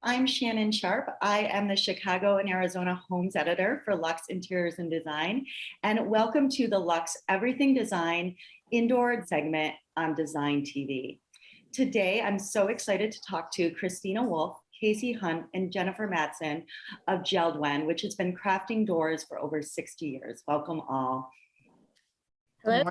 I'm Shannon Sharpe. I am the Chicago and Arizona Homes Editor for Luxe Interiors and Design. And welcome to the Luxe Everything Design Indoor segment on DesignTV. Today, I'm so excited to talk to Christina Wolff, Kayce Hunt, and Jennifer Matson of Jeld-Wen, which has been crafting doors for over 60 years. Welcome all. Hello.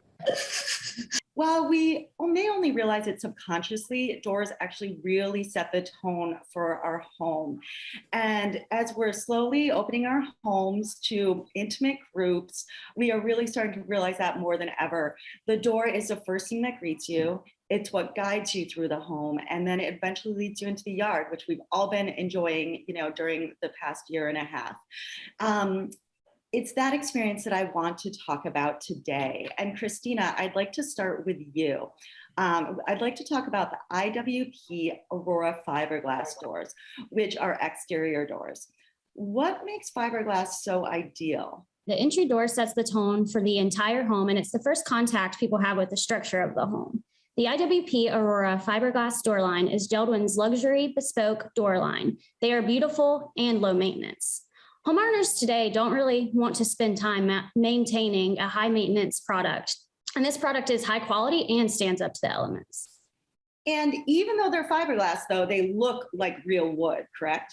Well, we may only realize it subconsciously, doors actually really set the tone for our home. And as we're slowly opening our homes to intimate groups, we are really starting to realize that more than ever. The door is the first thing that greets you. It's what guides you through the home, and then it eventually leads you into the yard, which we've all been enjoying, during the past year and a half. It's that experience that I want to talk about today. And Christina, I'd like to start with you. I'd like to talk about the IWP Aurora fiberglass doors, which are exterior doors. What makes fiberglass so ideal? The entry door sets the tone for the entire home, and it's the first contact people have with the structure of the home. The IWP Aurora fiberglass door line is Jeld-Wen's luxury bespoke door line. They are beautiful and low maintenance. Homeowners today don't really want to spend time maintaining a high maintenance product. And this product is high quality and stands up to the elements. And even though they're fiberglass, though, they look like real wood, correct?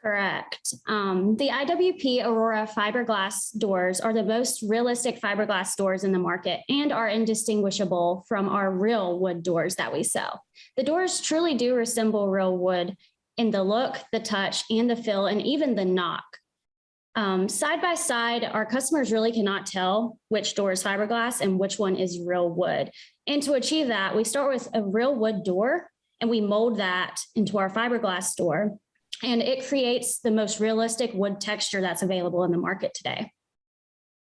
Correct. The IWP Aurora fiberglass doors are the most realistic fiberglass doors in the market and are indistinguishable from our real wood doors that we sell. The doors truly do resemble real wood in the look, the touch, and the feel, and even the knock. Side by side, our customers really cannot tell which door is fiberglass and which one is real wood. And to achieve that, we start with a real wood door and we mold that into our fiberglass door. And it creates the most realistic wood texture that's available in the market today.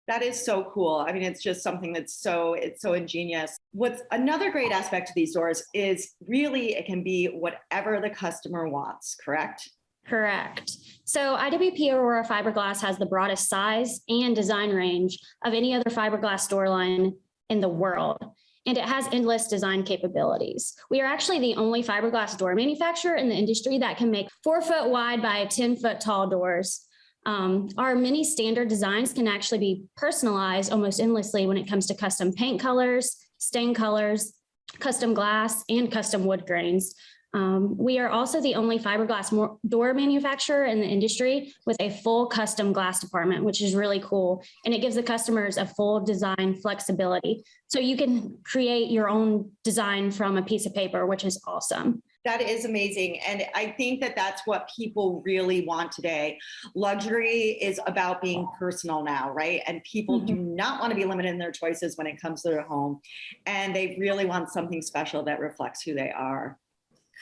That is so cool. I mean, it's just something that's so ingenious. What's another great aspect of these doors is really it can be whatever the customer wants, correct? Correct. So IWP Aurora fiberglass has the broadest size and design range of any other fiberglass door line in the world, and it has endless design capabilities. We are actually the only fiberglass door manufacturer in the industry that can make 4-foot wide by 10-foot tall doors. Our many standard designs can actually be personalized almost endlessly when it comes to custom paint colors, stain colors, custom glass, and custom wood grains. We are also the only fiberglass door manufacturer in the industry with a full custom glass department, which is really cool. And it gives the customers a full design flexibility. So you can create your own design from a piece of paper, which is awesome. That is amazing. And I think that that's what people really want today. Luxury is about being personal now, right? And people do not want to be limited in their choices when it comes to their home. And they really want something special that reflects who they are.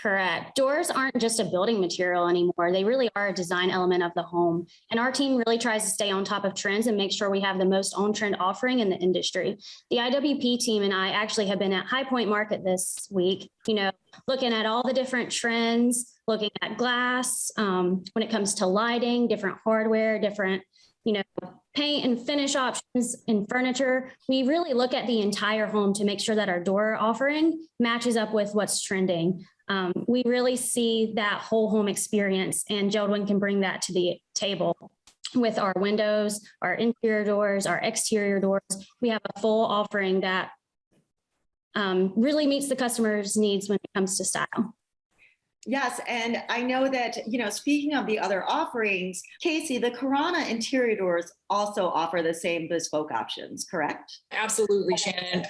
Correct. Doors aren't just a building material anymore. They really are a design element of the home. And our team really tries to stay on top of trends and make sure we have the most on-trend offering in the industry. The IWP team and I actually have been at High Point Market this week, looking at all the different trends, looking at glass, when it comes to lighting, different hardware, different, paint and finish options in furniture. We really look at the entire home to make sure that our door offering matches up with what's trending. We really see that whole home experience, and Jeld-Wen can bring that to the table with our windows, our interior doors, our exterior doors. We have a full offering that really meets the customer's needs when it comes to style. Yes, and I know that, speaking of the other offerings, Kayce, the Corona interior doors also offer the same bespoke options, correct? Absolutely, Shannon.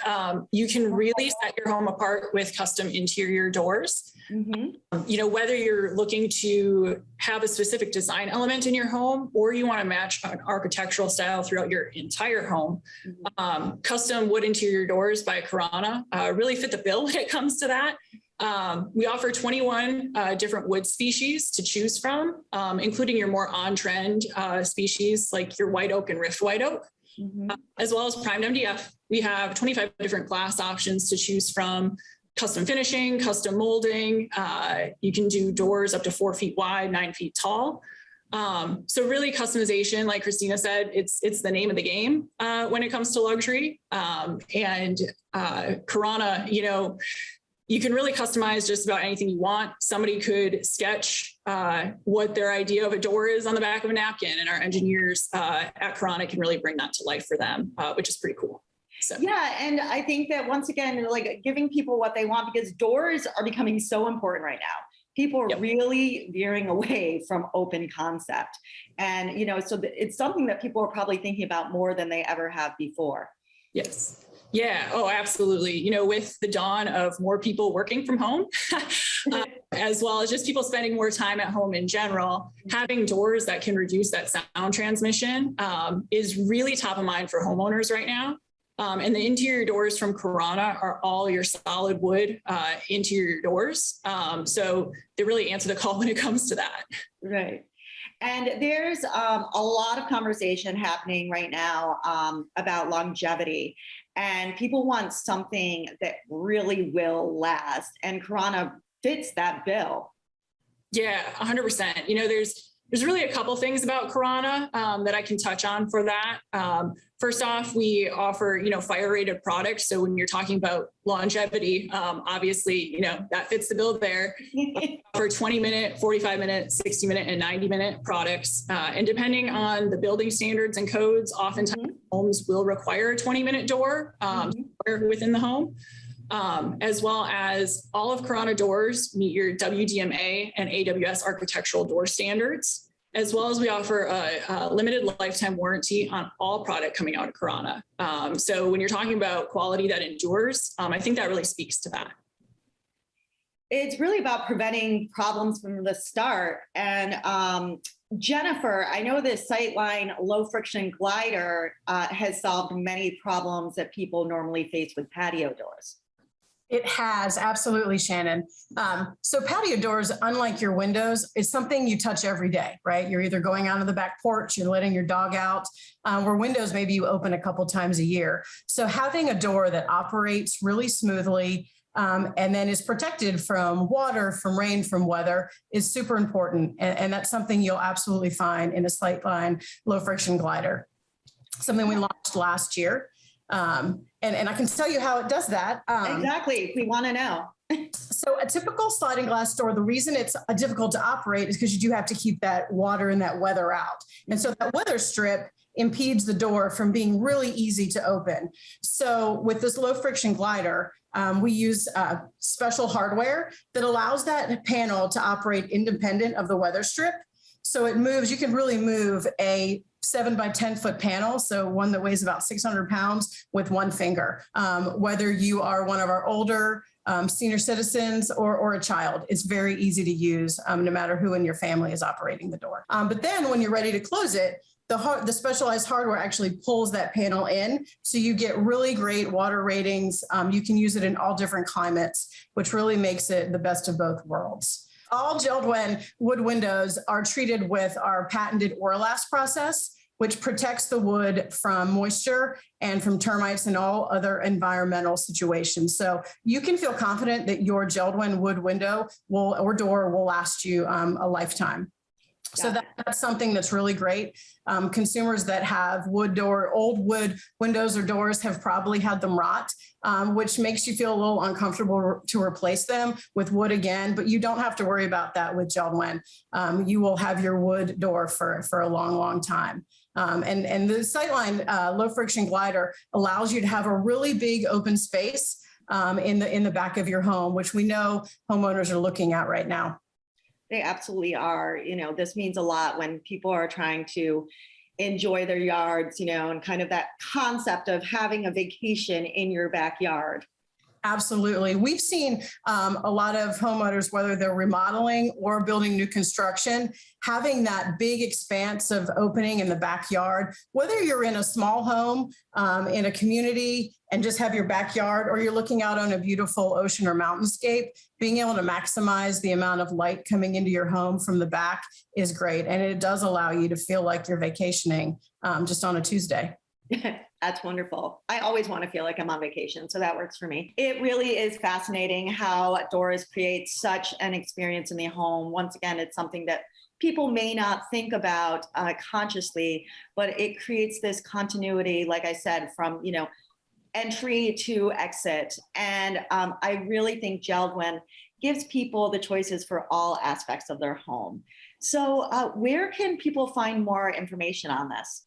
You can really set your home apart with custom interior doors. Whether you're looking to have a specific design element in your home or you want to match an architectural style throughout your entire home, custom wood interior doors by Corona really fit the bill when it comes to that. We offer 21 different wood species to choose from, including your more on-trend species like your white oak and rift white oak, as well as primed MDF. We have 25 different glass options to choose from, custom finishing, custom molding. You can do doors up to 4 feet wide, 9 feet tall. So really customization, like Christina said, it's the name of the game when it comes to luxury. And Corona, you can really customize just about anything you want. Somebody could sketch what their idea of a door is on the back of a napkin, and our engineers at Corona can really bring that to life for them, which is pretty cool. So. Yeah, and I think that once again, like giving people what they want, because doors are becoming so important right now. People are really veering away from open concept. And, so it's something that people are probably thinking about more than they ever have before. Yes. Yeah. Oh, absolutely. With the dawn of more people working from home, as well as just people spending more time at home in general, having doors that can reduce that sound transmission is really top of mind for homeowners right now. And the interior doors from Corona are all your solid wood interior doors. So they really answer the call when it comes to that. Right. And there's a lot of conversation happening right now about longevity, and people want something that really will last. And Corona fits that bill. Yeah, 100%. There's really a couple things about Corona that I can touch on for that. First off, we offer, fire rated products. So when you're talking about longevity, obviously, that fits the bill there. For 20-minute, 45-minute, 60-minute, and 90-minute products. And depending on the building standards and codes, oftentimes homes will require a 20-minute door within the home. As well as all of Corona doors meet your WDMA and AWS architectural door standards, as well as we offer a limited lifetime warranty on all product coming out of Corona. So when you're talking about quality that endures, I think that really speaks to that. It's really about preventing problems from the start. And Jennifer, I know this Sightline low friction glider has solved many problems that people normally face with patio doors. It has, absolutely, Shannon. So patio doors, unlike your windows, is something you touch every day, right? You're either going out on the back porch, you're letting your dog out, where windows, maybe you open a couple times a year. So having a door that operates really smoothly and then is protected from water, from rain, from weather is super important. And that's something you'll absolutely find in a Sightline low friction glider, something we launched last year. And I can tell you how it does that. Exactly. We want to know. So a typical sliding glass door, the reason it's difficult to operate is because you do have to keep that water and that weather out. And so that weather strip impedes the door from being really easy to open. So with this low friction glider, we use special hardware that allows that panel to operate independent of the weather strip. So it moves, you can really move a 7 by 10 foot panel. So one that weighs about 600 pounds with one finger, whether you are one of our older senior citizens or a child, it's very easy to use no matter who in your family is operating the door. But then when you're ready to close it, the specialized hardware actually pulls that panel in. So you get really great water ratings. You can use it in all different climates, which really makes it the best of both worlds. All Jeld-Wen wood windows are treated with our patented Orlast process, which protects the wood from moisture and from termites and all other environmental situations. So you can feel confident that your Jeld-Wen wood window or door will last you a lifetime. So that's something that's really great. Consumers that have old wood windows or doors have probably had them rot, which makes you feel a little uncomfortable to replace them with wood again, but you don't have to worry about that with Jeld-Wen. You will have your wood door for a long, long time. And the Sightline low friction glider allows you to have a really big open space in the back of your home, which we know homeowners are looking at right now. They absolutely are. This means a lot when people are trying to enjoy their yards, and kind of that concept of having a vacation in your backyard. Absolutely. We've seen a lot of homeowners, whether they're remodeling or building new construction, having that big expanse of opening in the backyard, whether you're in a small home, in a community and just have your backyard, or you're looking out on a beautiful ocean or mountainscape, being able to maximize the amount of light coming into your home from the back is great. And it does allow you to feel like you're vacationing just on a Tuesday. That's wonderful. I always want to feel like I'm on vacation, so that works for me. It really is fascinating how doors create such an experience in the home. Once again, it's something that people may not think about consciously, but it creates this continuity, like I said, from, entry to exit. And I really think Jeld-Wen gives people the choices for all aspects of their home. So where can people find more information on this?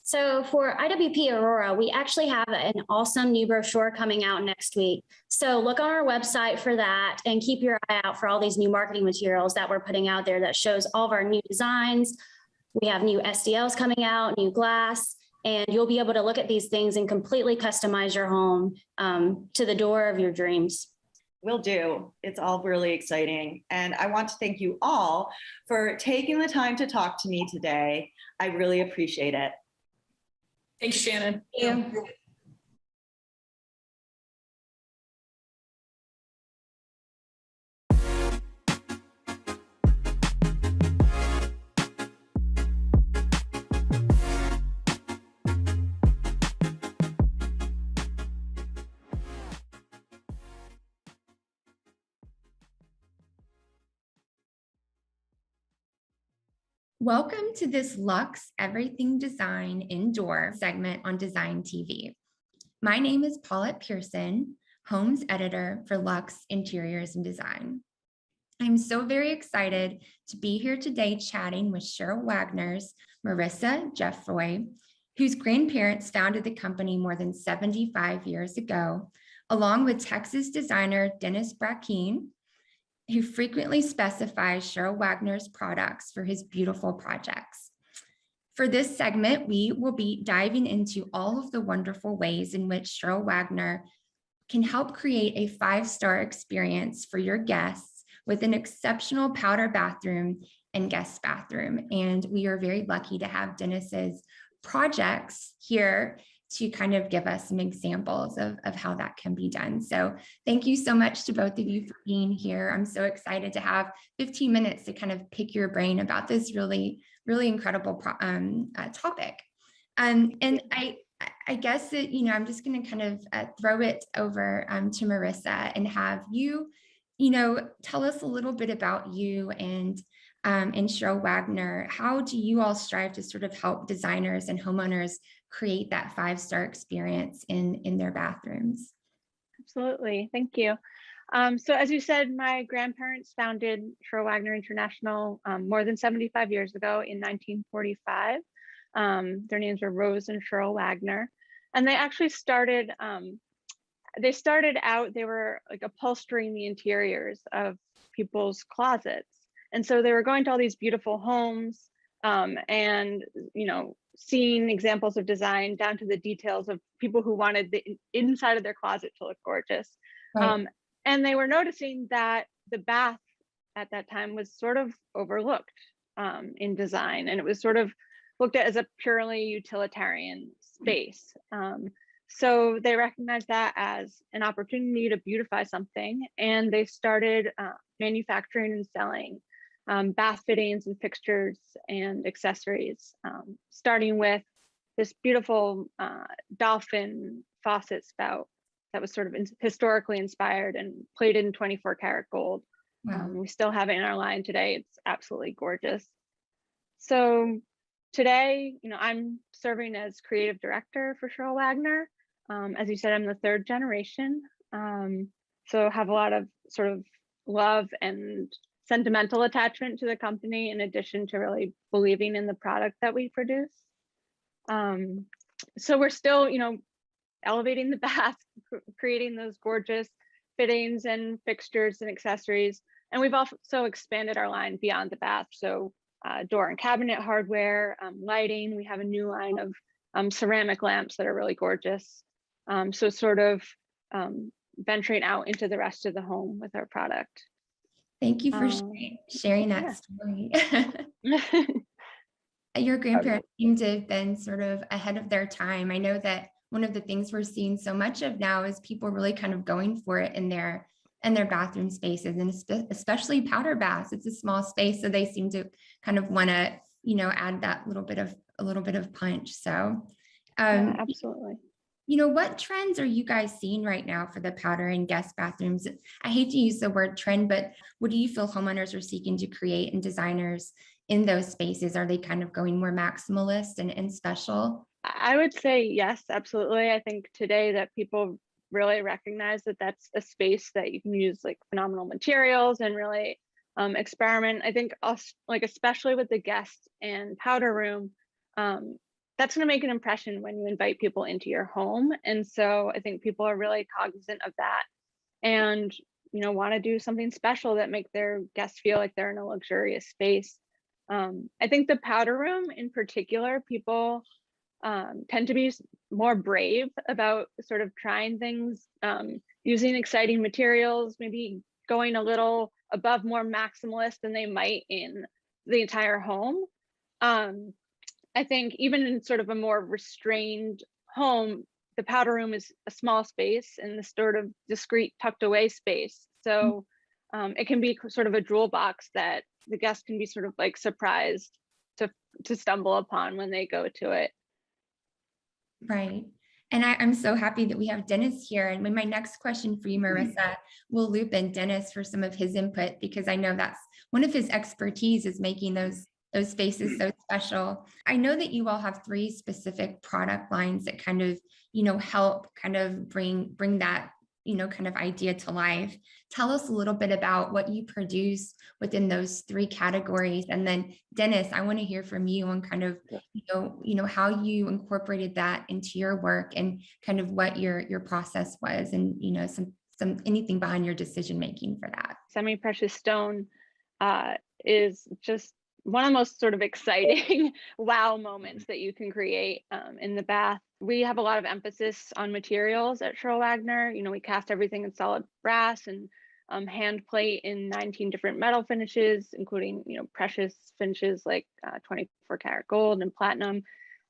So for IWP Aurora, we actually have an awesome new brochure coming out next week. So look on our website for that and keep your eye out for all these new marketing materials that we're putting out there that shows all of our new designs. We have new SDLs coming out, new glass, and you'll be able to look at these things and completely customize your home to the door of your dreams. Will do. It's all really exciting. And I want to thank you all for taking the time to talk to me today. I really appreciate it. Thanks, Shannon. Thank you. Welcome to this Luxe Everything Design Indoor segment on DesignTV. My name is Paulette Pearson, Homes Editor for Luxe Interiors and Design. I'm so very excited to be here today chatting with Sherle Wagner's Marissa Geoffroy, whose grandparents founded the company more than 75 years ago, along with Texas designer Dennis Bracken, who frequently specifies Sherle Wagner's products for his beautiful projects. For this segment, we will be diving into all of the wonderful ways in which Sherle Wagner can help create a 5-star experience for your guests with an exceptional powder bathroom and guest bathroom. And we are very lucky to have Dennis's projects here to kind of give us some examples of how that can be done. So thank you so much to both of you for being here. I'm so excited to have 15 minutes to kind of pick your brain about this really, really incredible topic. And I guess that, I'm just going to kind of throw it over to Marissa and have you, tell us a little bit about you and Sherle Wagner. How do you all strive to sort of help designers and homeowners create that 5-star experience in their bathrooms? Absolutely, thank you. So as you said, my grandparents founded Sherle Wagner International more than 75 years ago in 1945. Their names were Rose and Cheryl Wagner. And they actually started, they were like upholstering the interiors of people's closets. And so they were going to all these beautiful homes and, seeing examples of design down to the details of people who wanted the inside of their closet to look gorgeous. Right. And they were noticing that the bath at that time was sort of overlooked in design, and it was sort of looked at as a purely utilitarian space. So they recognized that as an opportunity to beautify something, and they started manufacturing and selling bath fittings and fixtures and accessories, starting with this beautiful dolphin faucet spout that was sort of historically inspired and plated in 24 karat gold. Wow. We still have it in our line today. It's absolutely gorgeous. So today, I'm serving as creative director for Sherle Wagner. As you said, I'm the 3rd generation. So have a lot of sort of love and sentimental attachment to the company, in addition to really believing in the product that we produce. So we're still, elevating the bath, creating those gorgeous fittings and fixtures and accessories. And we've also expanded our line beyond the bath. So door and cabinet hardware, lighting. We have a new line of ceramic lamps that are really gorgeous. So sort of venturing out into the rest of the home with our product. Thank you for sharing that story. Your grandparents seem to have been sort of ahead of their time. I know that one of the things we're seeing so much of now is people really kind of going for it in their bathroom spaces, and especially powder baths. It's a small space, so they seem to kind of want to, add that a little bit of punch. So, yeah, absolutely. What trends are you guys seeing right now for the powder and guest bathrooms? I hate to use the word trend, but what do you feel homeowners are seeking to create and designers in those spaces? Are they kind of going more maximalist and special? I would say yes, absolutely. I think today that people really recognize that that's a space that you can use like phenomenal materials and really experiment. I think us, like especially with the guest and powder room, that's going to make an impression when you invite people into your home. And so I think people are really cognizant of that, and want to do something special that make their guests feel like they're in a luxurious space. I think the powder room in particular, people tend to be more brave about sort of trying things, using exciting materials, maybe going a little above, more maximalist than they might in the entire home. I think even in sort of a more restrained home, the powder room is a small space and this sort of discreet tucked away space. So it can be sort of a jewel box that the guests can be sort of like surprised to stumble upon when they go to it. Right. And I'm so happy that we have Dennis here. And my next question for you, Marissa, will loop in Dennis for some of his input, because I know that's one of his expertise is making those spaces so special. I know that you all have 3 specific product lines that kind of, help kind of bring that, kind of idea to life. Tell us a little bit about what you produce within those 3 categories. And then Dennis, I want to hear from you on kind of, how you incorporated that into your work and kind of what your process was, and, some anything behind your decision making for that. Semi-precious stone is just one of the most sort of exciting wow moments that you can create in the bath. We have a lot of emphasis on materials at Sherle Wagner. We cast everything in solid brass and hand plate in 19 different metal finishes, including precious finishes like 24 karat gold and platinum.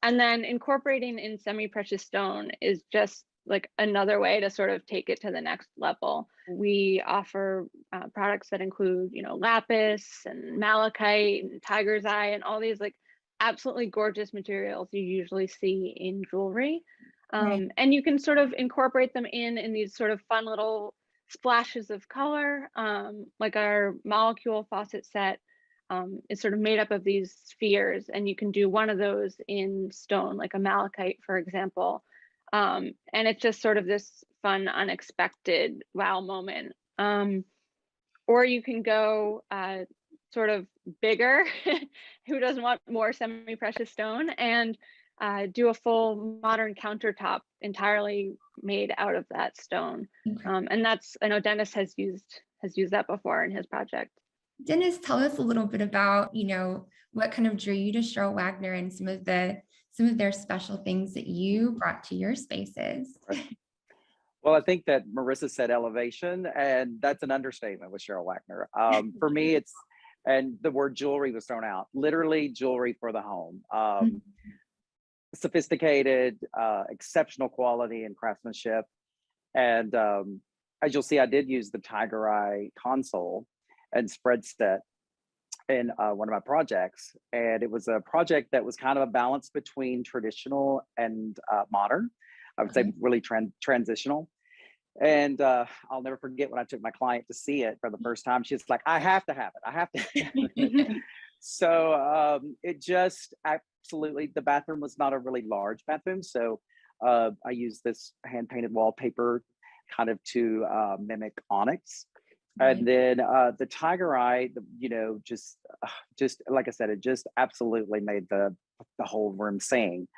And then incorporating in semi-precious stone is just like another way to sort of take it to the next level. We offer products that include, lapis and malachite and tiger's eye and all these like absolutely gorgeous materials you usually see in jewelry. Right. And you can sort of incorporate them in these sort of fun little splashes of color, like our molecule faucet set is sort of made up of these spheres, and you can do one of those in stone, like a malachite, for example. And it's just sort of this fun, unexpected wow moment. Or you can go sort of bigger, who doesn't want more semi-precious stone, and do a full modern countertop entirely made out of that stone. Okay. And I know Dennis has used that before in his project. Dennis, tell us a little bit about, what kind of drew you to Sherle Wagner and some of their special things that you brought to your spaces. Well, I think that Marissa said elevation, and that's an understatement with Sherle Wagner. For me, and the word jewelry was thrown out, literally jewelry for the home. Sophisticated, exceptional quality and craftsmanship. And as you'll see, I did use the Tiger Eye console and spread set in one of my projects. And it was a project that was kind of a balance between traditional and modern. I would say really transitional. And I'll never forget when I took my client to see it for the first time. She's like, I have to have it. I have to have it. So it just absolutely, the bathroom was not a really large bathroom. So I used this hand painted wallpaper kind of to mimic onyx. And then the Tiger Eye, just like I said, it just absolutely made the whole room sing.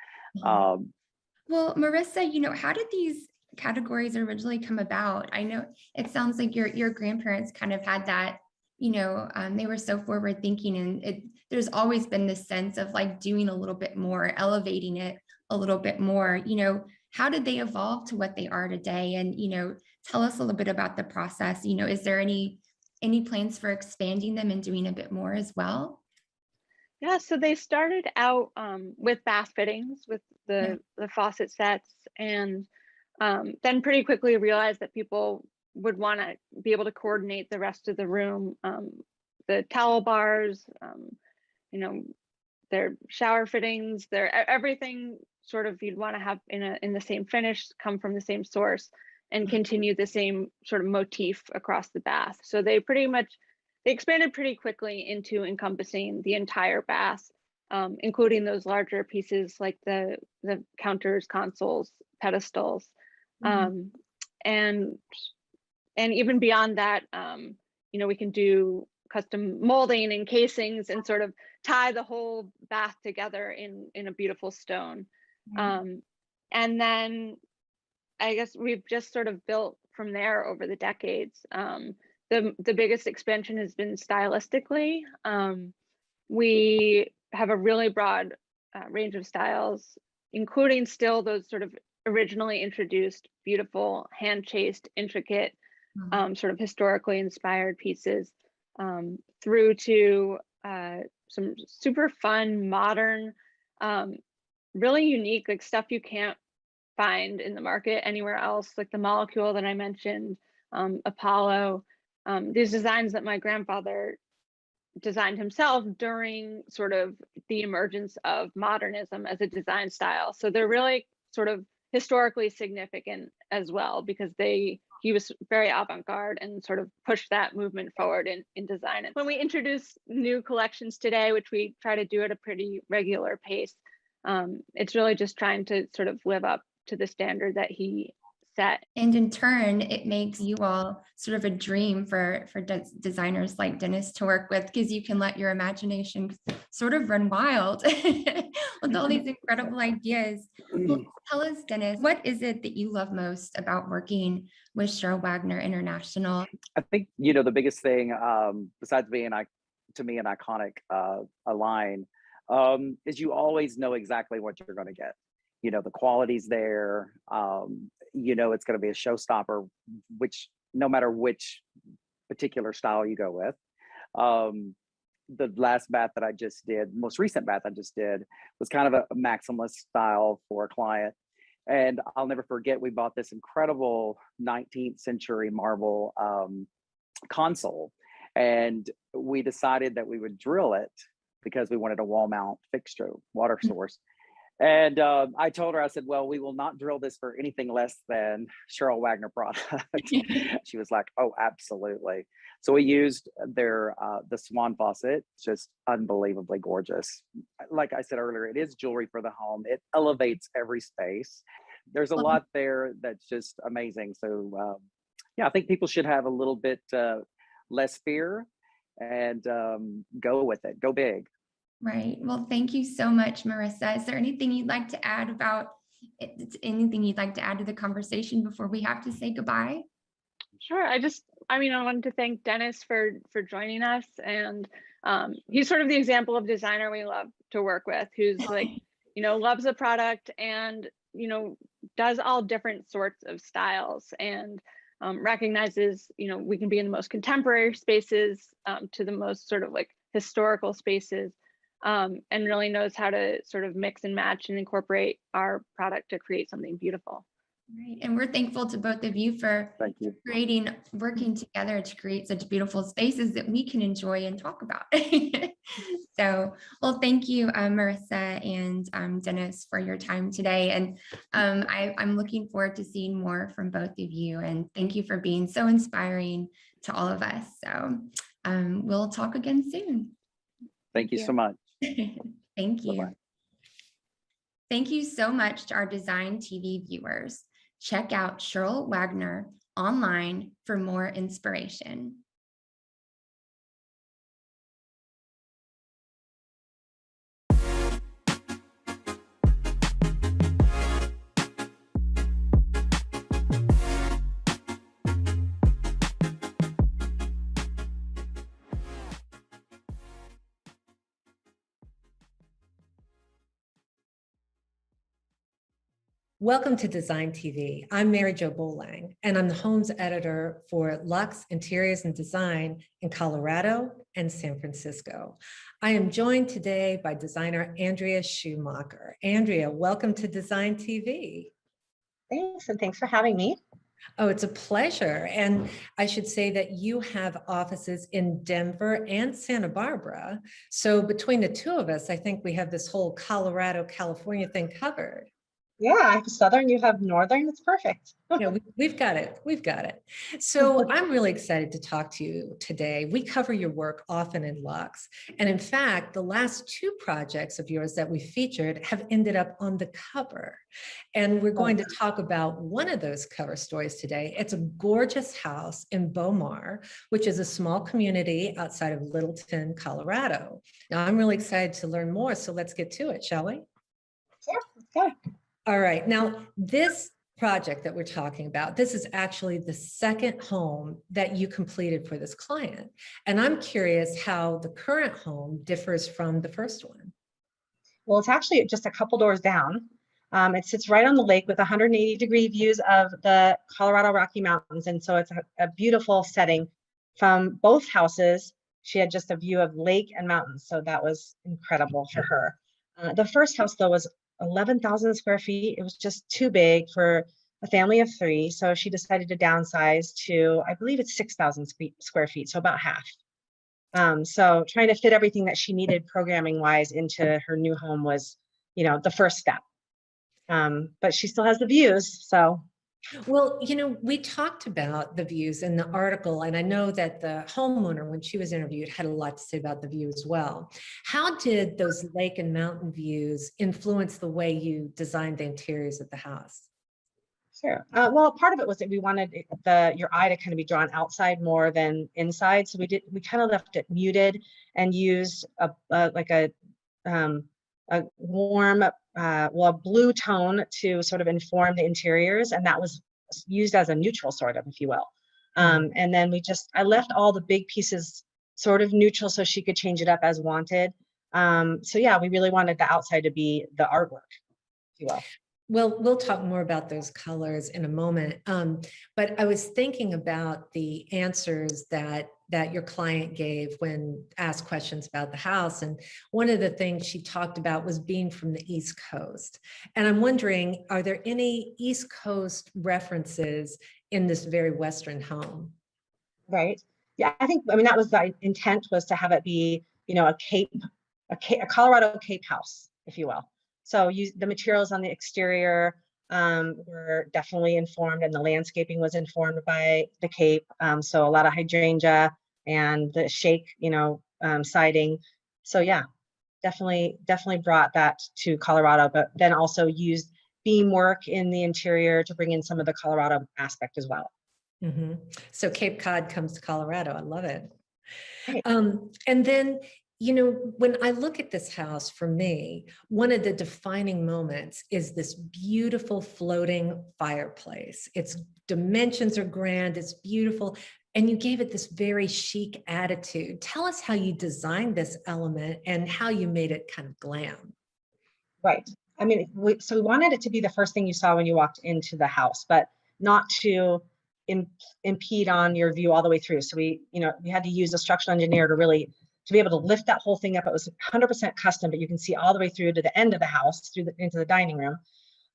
Well, Marissa, how did these categories originally come about? I know it sounds like your grandparents kind of had that, they were so forward thinking, and there's always been this sense of like doing a little bit more, elevating it a little bit more. How did they evolve to what they are today? And, tell us a little bit about the process. Is there any plans for expanding them and doing a bit more as well? Yeah, so they started out with bath fittings, with the faucet sets, and then pretty quickly realized that people would want to be able to coordinate the rest of the room, the towel bars, their shower fittings, their everything sort of you'd want to have in the same finish, come from the same source, and continue the same sort of motif across the bath. So they expanded pretty quickly into encompassing the entire bath. including those larger pieces like the counters, consoles, pedestals. And even beyond that, we can do custom molding and casings and sort of tie the whole bath together in a beautiful stone. And then I guess we've just sort of built from there over the decades. The biggest expansion has been stylistically. We have a really broad range of styles, including still those sort of originally introduced, beautiful, hand-chased, intricate, sort of historically inspired pieces, through to some super fun, modern, really unique, like stuff you can't find in the market anywhere else, like the Molecule that I mentioned, Apollo, these designs that my grandfather designed himself during sort of the emergence of modernism as a design style. So they're really sort of historically significant as well, because he was very avant-garde and sort of pushed that movement forward in design. And when we introduce new collections today, which we try to do at a pretty regular pace, it's really just trying to sort of live up to the standard that he set. And in turn, it makes you all sort of a dream for designers like Dennis to work with, because you can let your imagination sort of run wild with all these incredible ideas. Well, tell us, Dennis, what is it that you love most about working with Sherle Wagner International? I think, the biggest thing, besides being, to me, an iconic a line, is you always know exactly what you're going to get. The quality's there. It's going to be a showstopper, which no matter which particular style you go with. The last bath that I just did, most recent bath I just did, was kind of a maximalist style for a client. And I'll never forget, we bought this incredible 19th century marble console, and we decided that we would drill it because we wanted a wall mount fixture, water source. And I told her, I said, well, we will not drill this for anything less than Sherle Wagner product. She was like, oh, absolutely. So we used the swan faucet, just unbelievably gorgeous. Like I said earlier, it is jewelry for the home. It elevates every space. There's a lot there that's just amazing. So I think people should have a little bit less fear and go with it, go big. Right. Well, thank you so much, Marissa. Is there anything you'd like to add to the conversation before we have to say goodbye? Sure. I wanted to thank Dennis for joining us. And he's sort of the example of designer we love to work with, who's like, loves the product and, does all different sorts of styles and recognizes, we can be in the most contemporary spaces to the most sort of like historical spaces. And really knows how to sort of mix and match and incorporate our product to create something beautiful. Right. And we're thankful to both of you for working together to create such beautiful spaces that we can enjoy and talk about. So, well, thank you, Marissa and Dennis, for your time today. And I'm looking forward to seeing more from both of you. And thank you for being so inspiring to all of us. So we'll talk again soon. Thank you so much. Thank you. Bye-bye. Thank you so much to our DesignTV viewers. Check out Sherle Wagner online for more inspiration. Welcome to DesignTV. I'm Mary Jo Bolang, and I'm the Homes Editor for Luxe Interiors and Design in Colorado and San Francisco. I am joined today by designer Andrea Schumacher. Andrea, welcome to DesignTV. Thanks, and thanks for having me. Oh, it's a pleasure. And I should say that you have offices in Denver and Santa Barbara. So between the two of us, I think we have this whole Colorado, California thing covered. Yeah, I have Southern, you have Northern. It's perfect. Yeah, we've got it. We've got it. So I'm really excited to talk to you today. We cover your work often in Luxe. And in fact, the last two projects of yours that we featured have ended up on the cover. And we're going to talk about one of those cover stories today. It's a gorgeous house in Beaumar, which is a small community outside of Littleton, Colorado. Now, I'm really excited to learn more. So let's get to it, shall we? Sure, let's go. All right. Now, this project that we're talking about, this is actually the second home that you completed for this client. And I'm curious how the current home differs from the first one. Well, it's actually just a couple doors down. It sits right on the lake with 180-degree views of the Colorado Rocky Mountains. And so it's a beautiful setting from both houses. She had just a view of lake and mountains. So that was incredible for her. The first house, though, was 11,000 square feet. It was just too big for a family of three. So she decided to downsize to, I believe it's 6,000 square feet. So about half. So trying to fit everything that she needed programming wise into her new home was, the first step. But she still has the views. So. Well, we talked about the views in the article, and I know that the homeowner, when she was interviewed, had a lot to say about the view as well. How did those lake and mountain views influence the way you designed the interiors of the house? Sure. Well, part of it was that we wanted your eye to kind of be drawn outside more than inside. So we kind of left it muted and used a warm, a blue tone to sort of inform the interiors. And that was used as a neutral sort of, if you will. And then I left all the big pieces sort of neutral so she could change it up as wanted. So yeah, we really wanted the outside to be the artwork, if you will. Well, we'll talk more about those colors in a moment. But I was thinking about the answers that your client gave when asked questions about the house. And one of the things she talked about was being from the East Coast. And I'm wondering, are there any East Coast references in this very Western home? Right. Yeah, that was the intent, was to have it be, a Colorado Cape house, if you will. So the materials on the exterior were definitely informed, and the landscaping was informed by the Cape. So a lot of hydrangea and the shake, siding. So yeah, definitely brought that to Colorado, but then also used beam work in the interior to bring in some of the Colorado aspect as well. Mm-hmm. So Cape Cod comes to Colorado. I love it. Right. And then, when I look at this house, for me, one of the defining moments is this beautiful floating fireplace. Its dimensions are grand, it's beautiful, and you gave it this very chic attitude. Tell us how you designed this element and how you made it kind of glam. Right. We wanted it to be the first thing you saw when you walked into the house, but not to impede on your view all the way through. So we had to use a structural engineer to be able to lift that whole thing up. It was 100% custom, but you can see all the way through to the end of the house, into the dining room.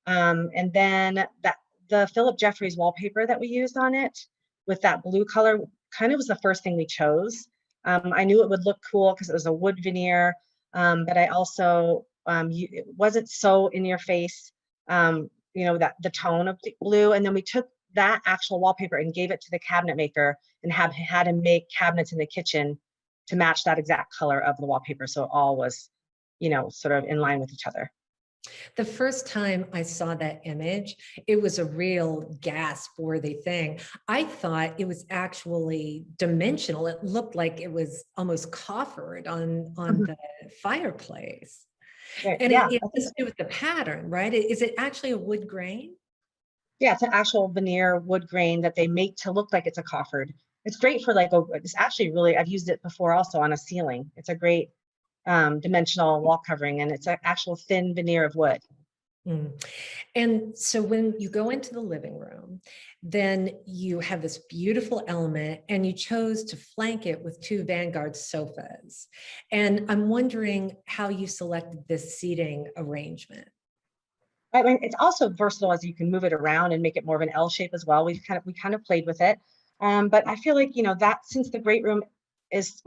And then the Philip Jeffries wallpaper that we used on it with that blue color kind of was the first thing we chose. I knew it would look cool because it was a wood veneer, but I also, it wasn't so in your face, that the tone of the blue. And then we took that actual wallpaper and gave it to the cabinet maker and had him make cabinets in the kitchen to match that exact color of the wallpaper. So it all was, sort of in line with each other. The first time I saw that image, it was a real gasp-worthy thing. I thought it was actually dimensional. It looked like it was almost coffered on the fireplace. Right. And yeah, it has to do with the pattern, right? Is it actually a wood grain? Yeah, it's an actual veneer wood grain that they make to look like it's a coffered. It's great for it's actually really, I've used it before also on a ceiling. It's a great dimensional wall covering, and it's an actual thin veneer of wood. And so when you go into the living room, then you have this beautiful element, and you chose to flank it with two Vanguard sofas. And I'm wondering how you selected this seating arrangement. It's also versatile, as you can move it around and make it more of an L shape as well. We kind of played with it. But I feel like, that since the great room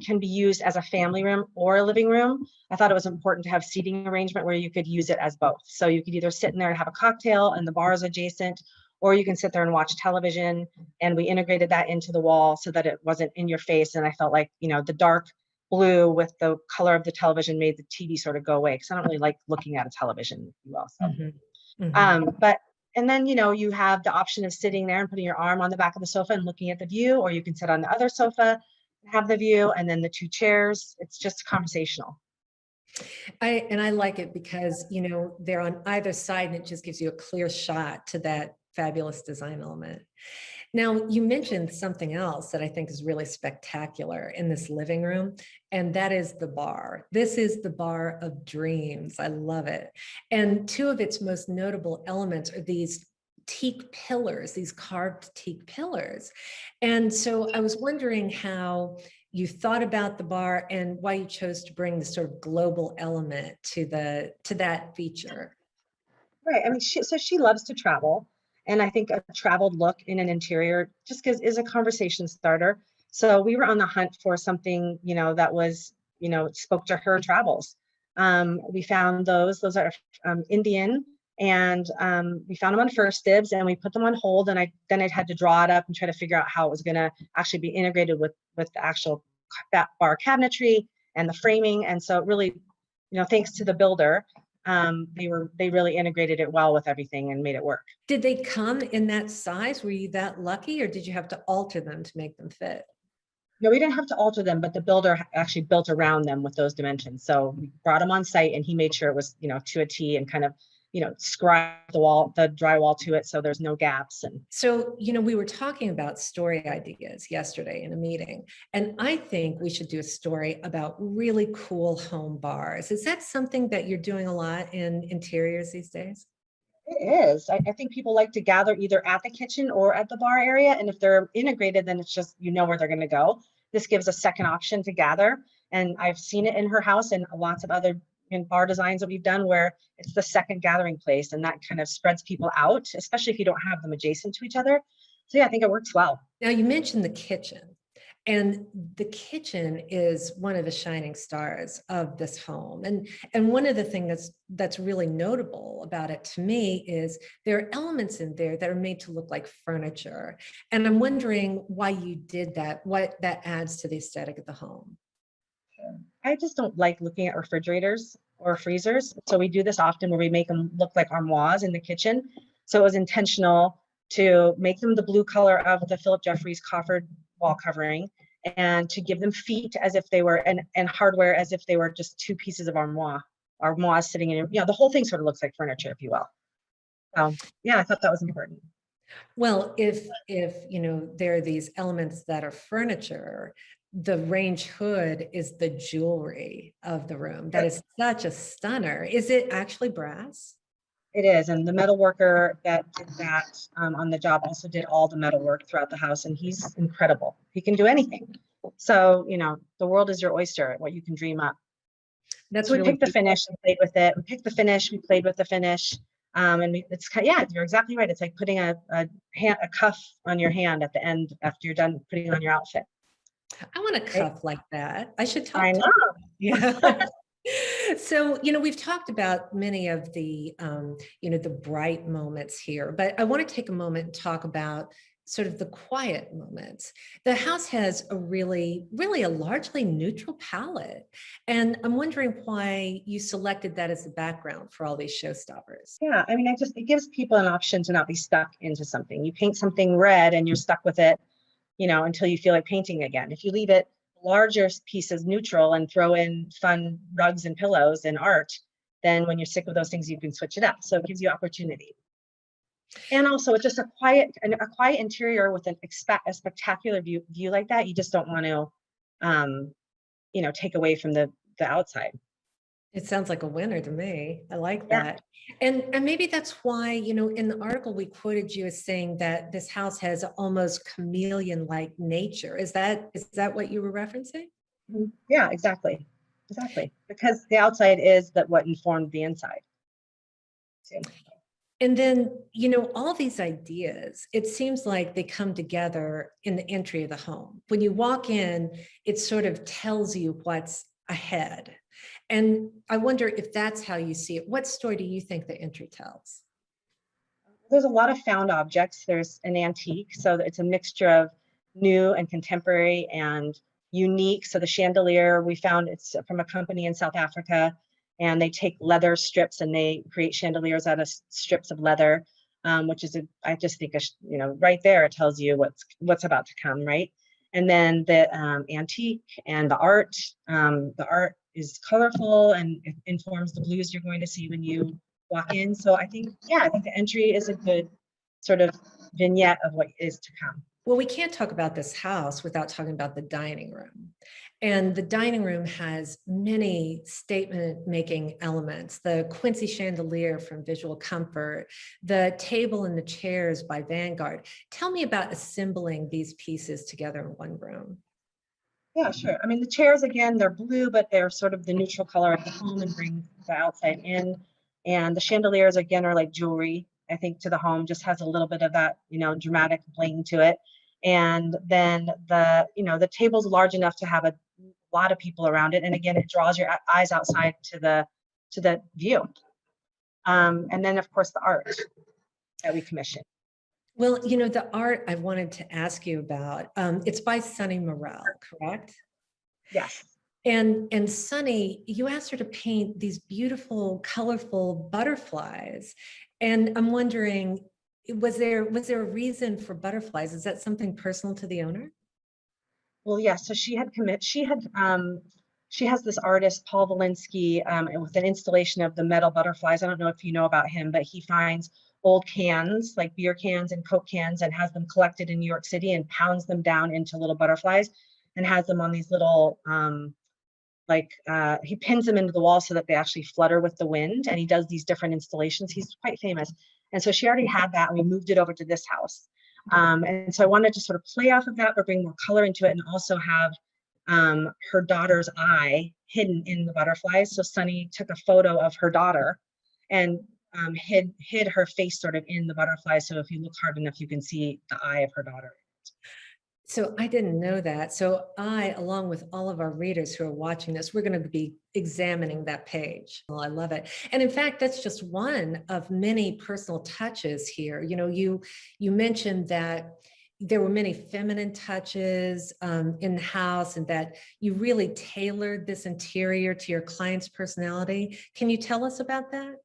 can be used as a family room or a living room. I thought it was important to have seating arrangement where you could use it as both. So you could either sit in there and have a cocktail and the bar is adjacent, or you can sit there and watch television. And we integrated that into the wall so that it wasn't in your face. And I felt like, you know, the dark blue with the color of the television made the TV sort of go away, because I don't really like looking at a television, if you will. So, and then, you know, you have the option of sitting there and putting your arm on the back of the sofa and looking at the view, or you can sit on the other sofa and have the view, and then the two chairs. It's just conversational. I like it because, you know, they're on either side and it just gives you a clear shot to that fabulous design element. Now, you mentioned something else that I think is really spectacular in this living room, and that is the bar. This is the bar of dreams. I love it. And two of its most notable elements are these teak pillars, these carved teak pillars. And so I was wondering how you thought about the bar and why you chose to bring the sort of global element to that feature. Right. I mean, she loves to travel. And I think a traveled look in an interior just is a conversation starter. So we were on the hunt for something, you know, that was, you know, spoke to her travels. We found those are Indian, and we found them on First Dibs, and we put them on hold. And I had to draw it up and try to figure out how it was going to actually be integrated with the actual bar cabinetry and the framing. And so it really, you know, thanks to the builder, they really integrated it well with everything and made it work. Did they come in that size? Were you that lucky, or did you have to alter them to make them fit? No, we didn't have to alter them, but the builder actually built around them with those dimensions. So we brought them on site, and he made sure it was, you know, to a T, and kind of, you know, scribe the drywall to it so there's no gaps. And so, you know, we were talking about story ideas yesterday in a meeting, and I think we should do a story about really cool home bars. Is that something that you're doing a lot in interiors these days? it is. I think people like to gather either at the kitchen or at the bar area. And if they're integrated, then it's just, you know, where they're going to go. This gives a second option to gather. And I've seen it in her house and lots of other bar designs that we've done where it's the second gathering place, and that kind of spreads people out, especially if you don't have them adjacent to each other. So yeah, I think it works well. Now, you mentioned the kitchen, and the kitchen is one of the shining stars of this home. And one of the things that's really notable about it to me is there are elements in there that are made to look like furniture. And I'm wondering why you did that, what that adds to the aesthetic of the home. I just don't like looking at refrigerators or freezers. So we do this often where we make them look like armoires in the kitchen. So it was intentional to make them the blue color of the Philip Jeffries coffered wall covering, and to give them feet as if they were, and hardware as if they were just two pieces of armoires sitting in, you know, the whole thing sort of looks like furniture, if you will. Yeah, I thought that was important. Well, if you know, there are these elements that are furniture, the range hood is the jewelry of the room. That is such a stunner. Is it actually brass? It is, and the metal worker that did that on the job also did all the metal work throughout the house, and he's incredible. He can do anything. So, you know, the world is your oyster, what you can dream up. That's so we really picked the finish and played with it. We picked the finish, we played with the finish. It's kind of, yeah, you're exactly right. It's like putting a cuff on your hand at the end after you're done putting on your outfit. I want a cuff like that. I should talk. I know. Yeah. So, you know, we've talked about many of the, you know, the bright moments here, but I want to take a moment and talk about sort of the quiet moments. The house has a really a largely neutral palette. And I'm wondering why you selected that as the background for all these showstoppers. Yeah, I mean, it gives people an option to not be stuck into something. You paint something red and you're stuck with it, you know, until you feel like painting again. If you leave it larger pieces neutral and throw in fun rugs and pillows and art, then when you're sick of those things, you can switch it up. So it gives you opportunity. And also it's just a quiet interior with a spectacular view like that. You just don't want to, you know, take away from the outside. It sounds like a winner to me. I like that. Yeah. And maybe that's why, you know, in the article we quoted you as saying that this house has almost chameleon-like nature. Is that what you were referencing? Yeah, exactly. Because the outside is what informed the inside. And then, you know, all these ideas, it seems like they come together in the entry of the home. When you walk in, it sort of tells you what's ahead. And I wonder if that's how you see it. What story do you think the entry tells? There's a lot of found objects. There's an antique, so it's a mixture of new and contemporary and unique. So the chandelier we found, it's from a company in South Africa, and they take leather strips and they create chandeliers out of strips of leather, which is, I just think, you know, right there it tells you what's about to come, right? And then the antique and the art is colorful and it informs the blues you're going to see when you walk in. So I think the entry is a good sort of vignette of what is to come. Well, we can't talk about this house without talking about the dining room. And the dining room has many statement-making elements. The Quincy chandelier from Visual Comfort, the table and the chairs by Vanguard. Tell me about assembling these pieces together in one room. Yeah, sure. I mean, the chairs, again, they're blue, but they're sort of the neutral color of the home and bring the outside in. And the chandeliers, again, are like jewelry, I think, to the home, just has a little bit of that, you know, dramatic bling to it. And then the table's large enough to have a lot of people around it. And again, it draws your eyes outside to the view. And then, of course, the art that we commissioned. Well, you know, the art I wanted to ask you about, it's by Sunny Morel, correct? Yes. And Sunny, you asked her to paint these beautiful, colorful butterflies. And I'm wondering, was there a reason for butterflies? Is that something personal to the owner? Well, yeah, so she has this artist, Paul Valinsky, with an installation of the metal butterflies. I don't know if you know about him, but he finds old cans, like beer cans and Coke cans, and has them collected in New York City and pounds them down into little butterflies and has them on these little, he pins them into the wall so that they actually flutter with the wind. And he does these different installations. He's quite famous. And so she already had that, and we moved it over to this house. And so I wanted to sort of play off of that, but bring more color into it, and also have her daughter's eye hidden in the butterflies. So Sunny took a photo of her daughter and hid her face sort of in the butterflies. So if you look hard enough, you can see the eye of her daughter. So I didn't know that. So I, along with all of our readers who are watching this, we're going to be examining that page. Well, I love it. And in fact, that's just one of many personal touches here. You know, you mentioned that there were many feminine touches in the house, and that you really tailored this interior to your client's personality. Can you tell us about that?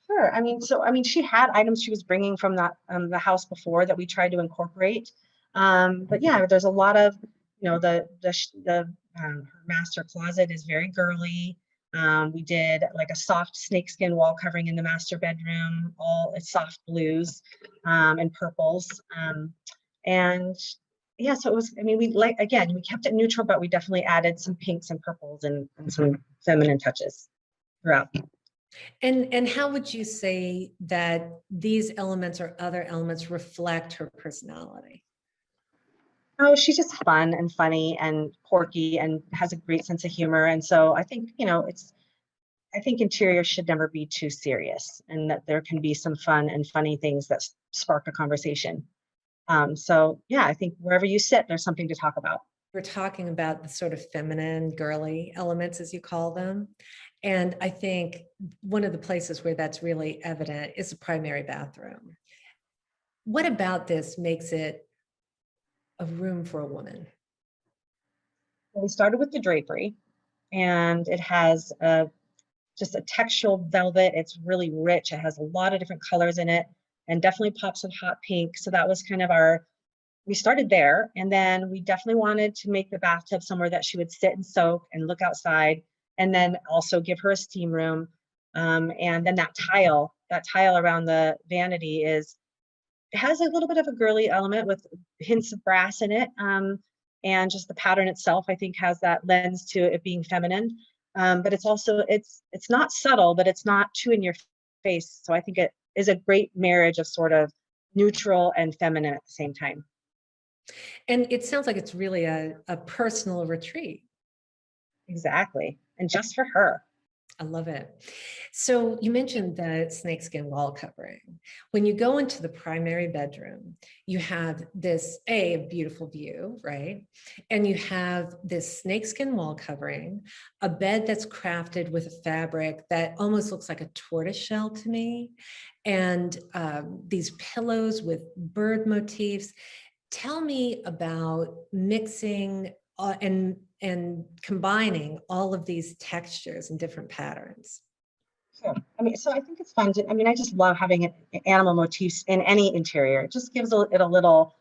Sure. I mean, she had items she was bringing from that the house before that we tried to incorporate. But yeah, there's a lot of, you know, her master closet is very girly. We did like a soft snakeskin wall covering in the master bedroom, all it's soft blues and purples. And yeah, so it was, I mean, we kept it neutral, but we definitely added some pinks and purples and some feminine touches throughout. And how would you say that these elements or other elements reflect her personality? Oh, she's just fun and funny and quirky and has a great sense of humor. And so I think, you know, I think interior should never be too serious, and that there can be some fun and funny things that spark a conversation. So yeah, I think wherever you sit, there's something to talk about. We're talking about the sort of feminine, girly elements, as you call them. And I think one of the places where that's really evident is the primary bathroom. What about this makes it a room for a woman? Well, we started with the drapery, and it has just a textural velvet. It's really rich. It has a lot of different colors in it, and definitely pops of hot pink. So that was kind of we started there. And then we definitely wanted to make the bathtub somewhere that she would sit and soak and look outside, and then also give her a steam room. And then that tile around the vanity it has a little bit of a girly element with hints of brass in it. And just the pattern itself, I think, has that lens to it being feminine. But it's also, it's not subtle, but it's not too in your face. So I think it is a great marriage of sort of neutral and feminine at the same time. And it sounds like it's really a personal retreat. Exactly. And just for her. I love it. So you mentioned the snakeskin wall covering. When you go into the primary bedroom, you have this a beautiful view, right? And you have this snakeskin wall covering, a bed that's crafted with a fabric that almost looks like a tortoise shell to me, and these pillows with bird motifs. Tell me about mixing and combining all of these textures and different patterns. Sure. I mean, so I think it's fun. I mean, I just love having animal motifs in any interior. It just gives it a little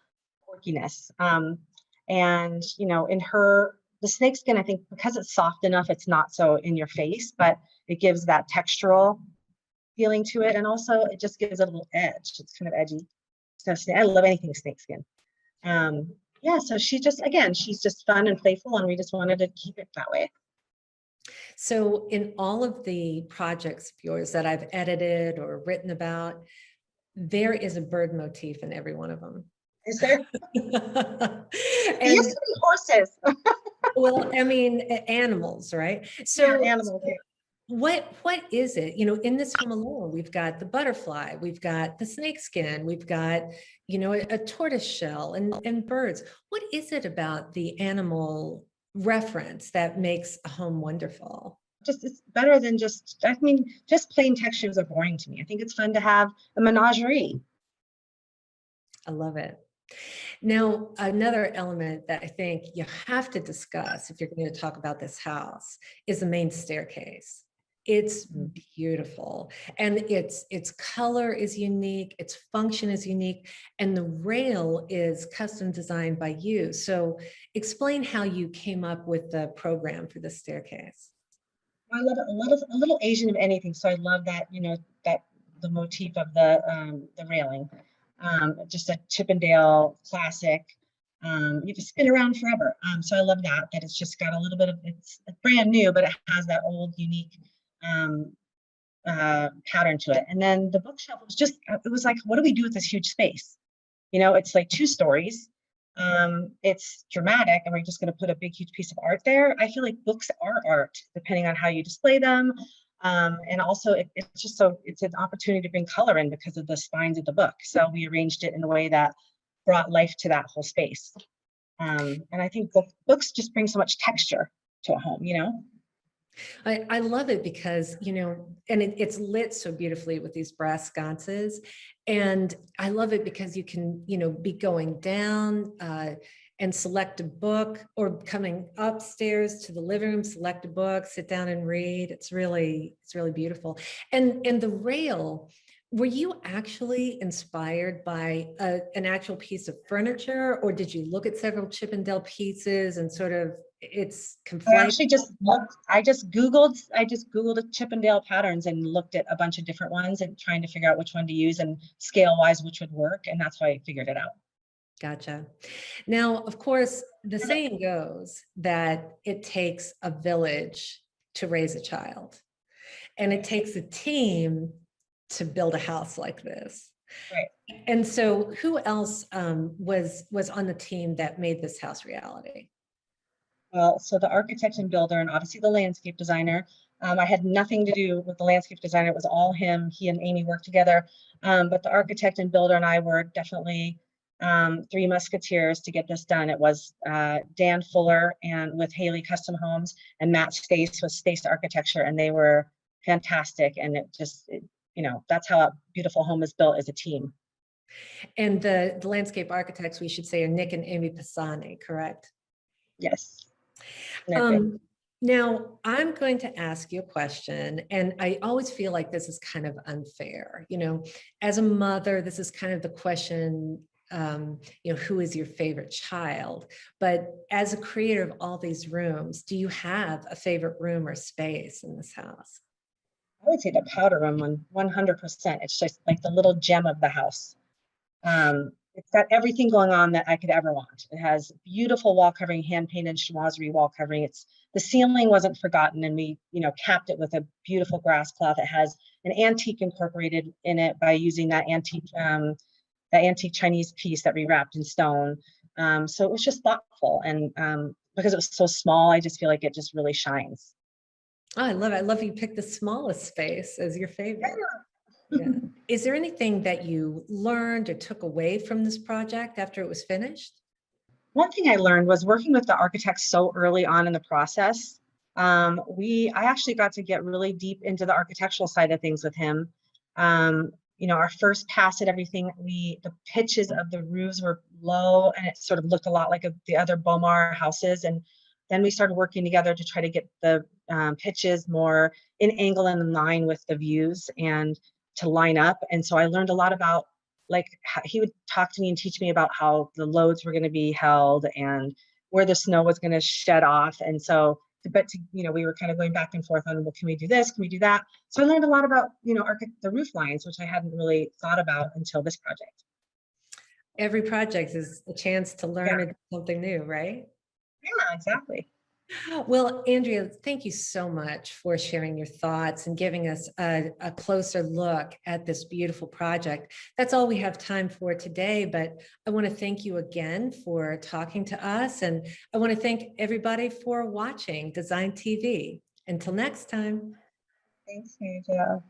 quirkiness. And you know, the snakeskin, I think because it's soft enough, it's not so in your face, but it gives that textural feeling to it. And also it just gives it a little edge. It's kind of edgy. So I love anything snakeskin. Yeah, so she's just fun and playful, and we just wanted to keep it that way. So in all of the projects of yours that I've edited or written about, there is a bird motif in every one of them. Is there? And, It used to be horses. well, I mean, animals, right? So Yeah, animals. Yeah. What is it? You know, in this home alone, we've got the butterfly, we've got the snakeskin, we've got, you know, a tortoise shell and birds. What is it about the animal reference that makes a home wonderful? Just it's better than just plain textures are boring to me. I think it's fun to have a menagerie. I love it. Now, another element that I think you have to discuss if you're going to talk about this house is the main staircase. It's beautiful, and its color is unique, its function is unique, and the rail is custom designed by you. So explain how you came up with the program for the staircase. I love a little Asian of anything. So I love that, you know, that the motif of the railing. Just a Chippendale classic. You can spin around forever. So I love that it's just got a little bit of, it's brand new, but it has that old unique pattern to it. And then the bookshelf was just, it was like, what do we do with this huge space? You know, it's like 2 stories. It's dramatic, and we're just going to put a big, huge piece of art there. I feel like books are art, depending on how you display them. And also it's an opportunity to bring color in because of the spines of the book. So we arranged it in a way that brought life to that whole space. And I think books just bring so much texture to a home, you know? I love it because, you know, and it's lit so beautifully with these brass sconces. And I love it because you can, you know, be going down and select a book, or coming upstairs to the living room, select a book, sit down and read. It's really beautiful. And the rail, were you actually inspired by an actual piece of furniture, or did you look at several Chippendale pieces and sort of it's I actually just looked, I just Googled Chippendale patterns and looked at a bunch of different ones and trying to figure out which one to use and scale wise, which would work. And that's why I figured it out. Gotcha. Now, of course, the saying goes that it takes a village to raise a child, and it takes a team to build a house like this. Right. And so who else was on the team that made this house reality? Well, so the architect and builder, and obviously the landscape designer. I had nothing to do with the landscape designer. It was all him. He and Amy worked together. But the architect and builder and I were definitely 3 musketeers to get this done. It was Dan Fuller and with Haley Custom Homes, and Matt Stace with Stace Architecture, and they were fantastic. And you know, that's how a beautiful home is built, as a team. And the landscape architects, we should say, are Nick and Amy Pisani, correct? Yes. Now, I'm going to ask you a question, and I always feel like this is kind of unfair. You know, as a mother, this is kind of the question, you know, who is your favorite child? But as a creator of all these rooms, do you have a favorite room or space in this house? I would say the powder room, 100%. It's just like the little gem of the house. It's got everything going on that I could ever want. It has beautiful wall covering, hand painted chinoiserie wall covering. The ceiling wasn't forgotten, and we, you know, capped it with a beautiful grass cloth. It has an antique incorporated in it by using that antique Chinese piece that we wrapped in stone. So it was just thoughtful, and because it was so small, I just feel like it just really shines. Oh, I love it. I love you picked the smallest space as your favorite. Yeah. Is there anything that you learned or took away from this project after it was finished? One thing I learned was working with the architect so early on in the process. I actually got to get really deep into the architectural side of things with him. Our first pass at everything, the pitches of the roofs were low and it sort of looked a lot like the other Bomar houses. And then we started working together to try to get the pitches more in angle and in line with the views and to line up. And so I learned a lot about, like, he would talk to me and teach me about how the loads were going to be held and where the snow was going to shed off. And so, we were kind of going back and forth on, well, can we do this? Can we do that? So I learned a lot about, the roof lines, which I hadn't really thought about until this project. Every project is a chance to learn something new, right? Yeah, exactly. Well, Andrea, thank you so much for sharing your thoughts and giving us a closer look at this beautiful project. That's all we have time for today, but I want to thank you again for talking to us, and I want to thank everybody for watching Design TV. Until next time. Thanks, Andrea.